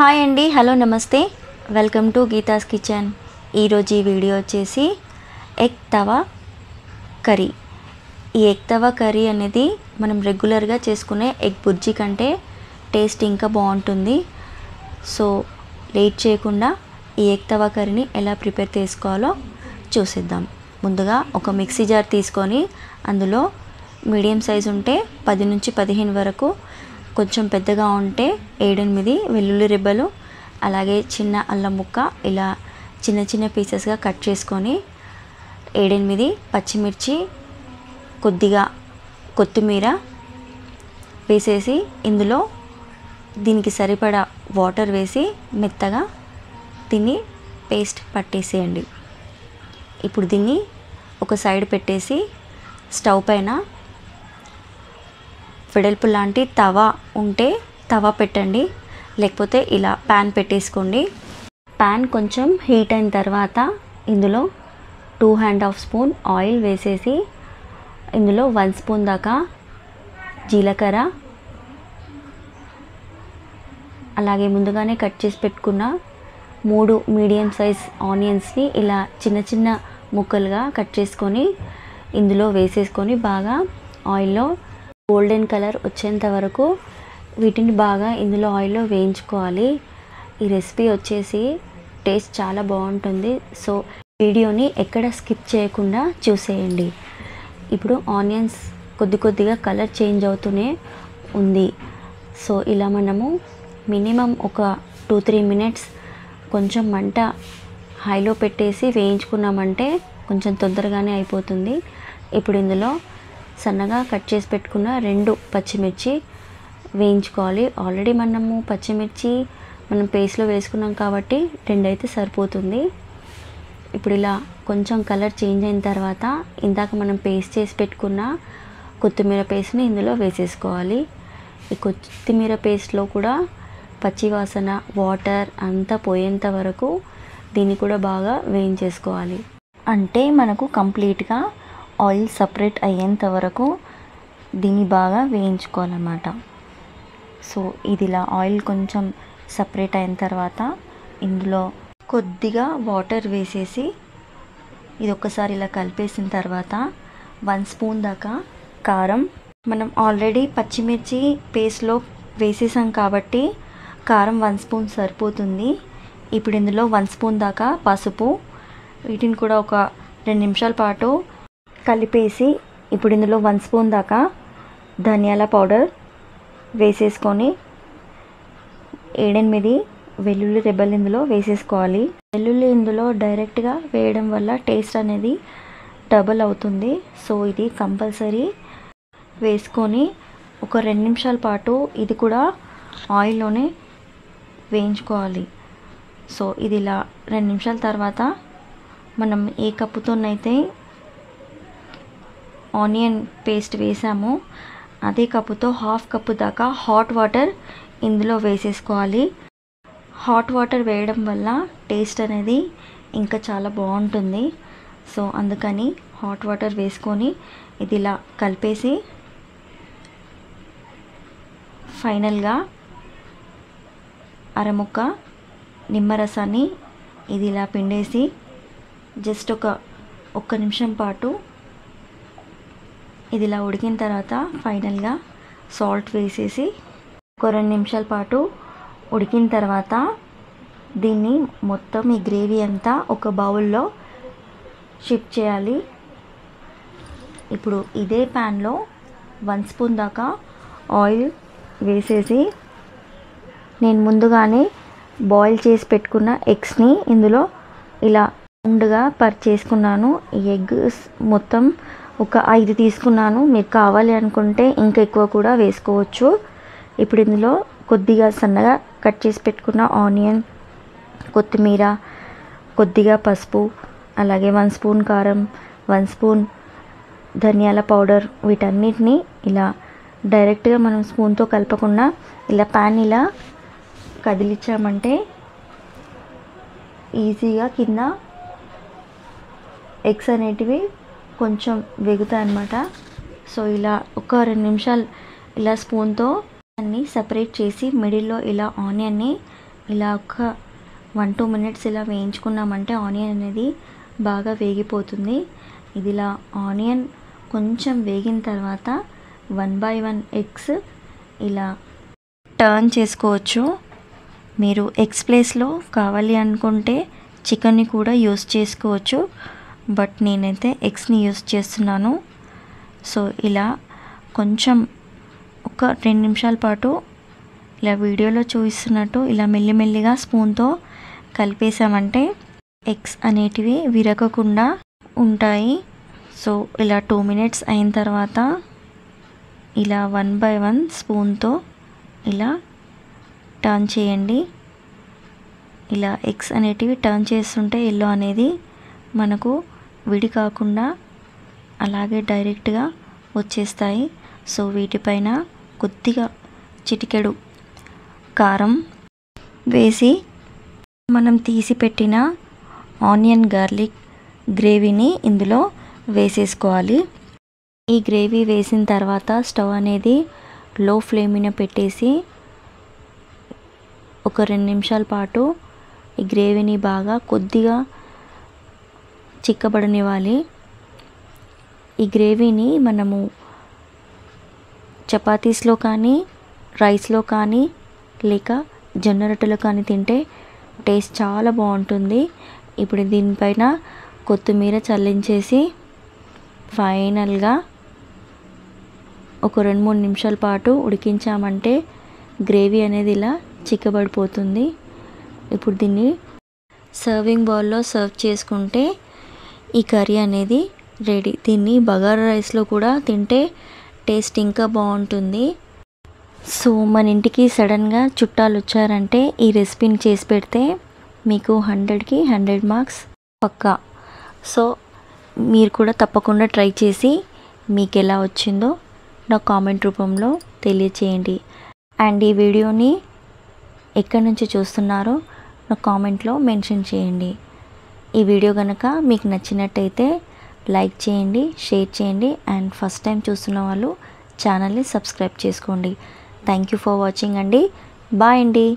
Hi అండి, hello నమస్తే, welcome to Geetha's kitchen. ఈరోజు ఈ వీడియో వచ్చేసి ఎగ్ తవా కర్రీ. ఈ ఎగ్ తవా కర్రీ అనేది మనం రెగ్యులర్గా చేసుకునే ఎగ్ బుర్జీ కంటే టేస్ట్ ఇంకా బాగుంటుంది. సో లేట్ చేయకుండా ఈ ఎగ్ తవా కర్రీని ఎలా ప్రిపేర్ చేసుకోవాలో చూసేద్దాం. ముందుగా ఒక మిక్సీ జార్ తీసుకొని అందులో మీడియం సైజు ఉంటే 10 నుంచి 15 వరకు, కొంచెం పెద్దగా ఉంటే 7-8 వెల్లుల్లి రెబ్బలు, అలాగే చిన్న అల్లం ముక్క ఇలా చిన్న చిన్న పీసెస్గా కట్ చేసుకొని 7-8 పచ్చిమిర్చి, కొద్దిగా కొత్తిమీర వేసేసి ఇందులో దీనికి సరిపడా వాటర్ వేసి మెత్తగా దీన్ని పేస్ట్ పట్టేసేయండి. ఇప్పుడు దీన్ని ఒక సైడ్ పెట్టేసి స్టవ్ పైన వెడల్పు లాంటి తవా ఉంటే తవా పెట్టండి, లేకపోతే ఇలా ప్యాన్ పెట్టేసుకోండి. ప్యాన్ కొంచెం హీట్ అయిన తర్వాత ఇందులో 2½ స్పూన్ ఆయిల్ వేసేసి ఇందులో 1 స్పూన్ దాకా జీలకర్ర, అలాగే ముందుగానే కట్ చేసి పెట్టుకున్న 3 మీడియం సైజ్ ఆనియన్స్ని ఇలా చిన్న చిన్న ముక్కలుగా కట్ చేసుకొని ఇందులో వేసేసుకొని బాగా ఆయిల్లో గోల్డెన్ కలర్ వచ్చేంత వరకు వీటిని బాగా ఇందులో ఆయిల్లో వేయించుకోవాలి. ఈ రెసిపీ వచ్చేసి టేస్ట్ చాలా బాగుంటుంది. సో వీడియోని ఎక్కడ స్కిప్ చేయకుండా చూసేయండి. ఇప్పుడు ఆనియన్స్ కొద్దిగా కలర్ చేంజ్ అవుతూనే ఉంది. సో ఇలా మనము మినిమం ఒక 2-3 మినిట్స్ కొంచెం మంట హైలో పెట్టేసి వేయించుకున్నామంటే కొంచెం తొందరగానే అయిపోతుంది. ఇప్పుడు ఇందులో సన్నగా కట్ చేసి పెట్టుకున్న 2 పచ్చిమిర్చి వేయించుకోవాలి. ఆల్రెడీ మనము పచ్చిమిర్చి మనం పేస్ట్లో వేసుకున్నాం కాబట్టి 2 అయితే సరిపోతుంది. ఇప్పుడు ఇలా కొంచెం కలర్ చేంజ్ అయిన తర్వాత ఇందాక మనం పేస్ట్ చేసి పెట్టుకున్న కొత్తిమీర పేస్ట్ని ఇందులో వేసేసుకోవాలి. ఈ కొత్తిమీర పేస్ట్లో కూడా పచ్చివాసన, వాటర్ అంతా పోయేంత వరకు దీన్ని కూడా బాగా వేయించేసుకోవాలి. అంటే మనకు కంప్లీట్గా ఆయిల్ సపరేట్ అయ్యేంత వరకు దీన్ని బాగా వేయించుకోవాలన్నమాట. సో ఇది ఇలా ఆయిల్ కొంచెం సపరేట్ అయిన తర్వాత ఇందులో కొద్దిగా వాటర్ వేసేసి ఇది ఒక్కసారి ఇలా కలిపేసిన తర్వాత 1 స్పూన్ దాకా కారం, మనం ఆల్రెడీ పచ్చిమిర్చి పేస్ట్లో వేసేసాం కాబట్టి కారం 1 స్పూన్ సరిపోతుంది. ఇప్పుడు ఇందులో 1 స్పూన్ దాకా పసుపు, వీటిని కూడా ఒక 2 నిమిషాల పాటు కలిపేసి ఇప్పుడు ఇందులో 1 స్పూన్ దాకా ధనియాల పౌడర్ వేసేసుకొని 7-8 వెల్లుల్లి రెబ్బలు ఇందులో వేసేసుకోవాలి. వెల్లుల్లి ఇందులో డైరెక్ట్గా వేయడం వల్ల టేస్ట్ అనేది డబల్ అవుతుంది. సో ఇది కంపల్సరీ వేసుకొని ఒక 2 నిమిషాల పాటు ఇది కూడా ఆయిల్లోనే వేయించుకోవాలి. సో ఇది ఇలా 2 నిమిషాల తర్వాత మనం ఏ కప్పుతోనైతే ఆనియన్ పేస్ట్ వేసాము అదే కప్పుతో 1/2 కప్పు దాకా హాట్ వాటర్ ఇందులో వేసేసుకోవాలి. హాట్ వాటర్ వేయడం వల్ల టేస్ట్ అనేది ఇంకా చాలా బాగుంటుంది. సో అందుకని హాట్ వాటర్ వేసుకొని ఇది ఇలా కలిపేసి ఫైనల్గా అరముక్క నిమ్మరసాన్ని ఇది ఇలా పిండేసి జస్ట్ ఒక్క నిమిషం పాటు ఇది ఇలా ఉడికిన తర్వాత ఫైనల్గా సాల్ట్ వేసేసి ఒక 2 నిమిషాల పాటు ఉడికిన తర్వాత దీన్ని మొత్తం ఈ గ్రేవీ అంతా ఒక బౌల్లో షిఫ్ట్ చేయాలి. ఇప్పుడు ఇదే ప్యాన్లో 1 స్పూన్ దాకా ఆయిల్ వేసేసి నేను ముందుగానే బాయిల్ చేసి పెట్టుకున్న ఎగ్స్ని ఇందులో ఇలా రౌండ్గా చేసుకున్నాను. ఈ ఎగ్స్ మొత్తం ఒక 5 తీసుకున్నాను. మీకు కావాలి అనుకుంటే ఇంకా ఎక్కువ కూడా వేసుకోవచ్చు. ఇప్పుడు ఇందులో కొద్దిగా సన్నగా కట్ చేసి పెట్టుకున్న ఆనియన్, కొత్తిమీర, కొద్దిగా పసుపు, అలాగే 1 స్పూన్ కారం, 1 స్పూన్ ధనియాల పౌడర్, వీటన్నిటిని ఇలా డైరెక్ట్గా మనం స్పూన్తో కలపకుండా ఇలా ప్యాన్ ఇలా కదిలించామంటే ఈజీగా కింద ఎగ్స్ అనేటివి కొంచెం వేగుతాయి అన్నమాట. సో ఇలా ఒక 2 నిమిషాలు ఇలా స్పూన్తో అన్నీ సపరేట్ చేసి మిడిల్లో ఇలా ఆనియన్ని ఇలా ఒక 1-2 మినిట్స్ ఇలా వేయించుకున్నామంటే ఆనియన్ అనేది బాగా వేగిపోతుంది. ఇది ఇలా ఆనియన్ కొంచెం వేగిన తర్వాత 1 by 1 ఎగ్స్ ఇలా టర్న్ చేసుకోవచ్చు. మీరు ఎగ్స్ ప్లేస్లో కావాలి అనుకుంటే చికెన్ని కూడా యూస్ చేసుకోవచ్చు, బట్ నేనైతే ఎగ్స్ని యూస్ చేస్తున్నాను. సో ఇలా కొంచెం ఒక 2 నిమిషాల పాటు ఇలా వీడియోలో చూపిస్తున్నట్టు ఇలా మెల్లిమెల్లిగా స్పూన్తో కలిపేసామంటే ఎగ్స్ అనేటివి విరగకుండా ఉంటాయి. సో ఇలా 2 మినిట్స్ అయిన తర్వాత ఇలా 1 by 1 స్పూన్తో ఇలా టర్న్ చేయండి. ఇలా ఎగ్స్ అనేటివి టర్న్ చేస్తుంటే ఎల్లో అనేది మనకు విడి కాకుండా అలాగే డైరెక్ట్గా వచ్చేస్తాయి. సో వీటిపైన కొద్దిగా చిటికెడు కారం వేసి మనం తీసి పెట్టిన ఆనియన్ గార్లిక్ గ్రేవీని ఇందులో వేసేసుకోవాలి. ఈ గ్రేవీ వేసిన తర్వాత స్టవ్ అనేది లో ఫ్లేమ్ మీద పెట్టేసి ఒక 2 నిమిషాల పాటు ఈ గ్రేవీని బాగా కొద్దిగా చిక్కబడనివ్వాలి. ఈ గ్రేవీని మనము చపాతీస్లో కానీ రైస్లో కానీ లేక జొన్న రొట్టెలో కానీ తింటే టేస్ట్ చాలా బాగుంటుంది. ఇప్పుడు దీనిపైన కొత్తిమీర చల్లించేసి ఫైనల్గా ఒక 2-3 నిమిషాల పాటు ఉడికించామంటే గ్రేవీ అనేది ఇలా చిక్కబడిపోతుంది. ఇప్పుడు దీన్ని సర్వింగ్ బౌల్లో సర్వ్ చేసుకుంటే ఈ కర్రీ అనేది రెడీ. దీన్ని బగారా రైస్లో కూడా తింటే టేస్ట్ ఇంకా బాగుంటుంది. సో మన ఇంటికి సడన్గా చుట్టాలు వచ్చారంటే ఈ రెసిపీని చేసి పెడితే మీకు 100కి 100 మార్క్స్ పక్కా. సో మీరు కూడా తప్పకుండా ట్రై చేసి మీకు ఎలా వచ్చిందో నా కామెంట్ రూపంలో తెలియచేయండి. అండ్ ఈ వీడియోని ఎక్కడి నుంచి చూస్తున్నారో నా కామెంట్లో మెన్షన్ చేయండి. ఈ వీడియో కనుక మీకు నచ్చినట్టయితే లైక్ చేయండి, షేర్ చేయండి అండ్ ఫస్ట్ టైం చూస్తున్న వాళ్ళు ఛానల్ని సబ్స్క్రైబ్ చేసుకోండి. థ్యాంక్ యూ ఫర్ వాచింగ్ అండి. బాయ్ అండి.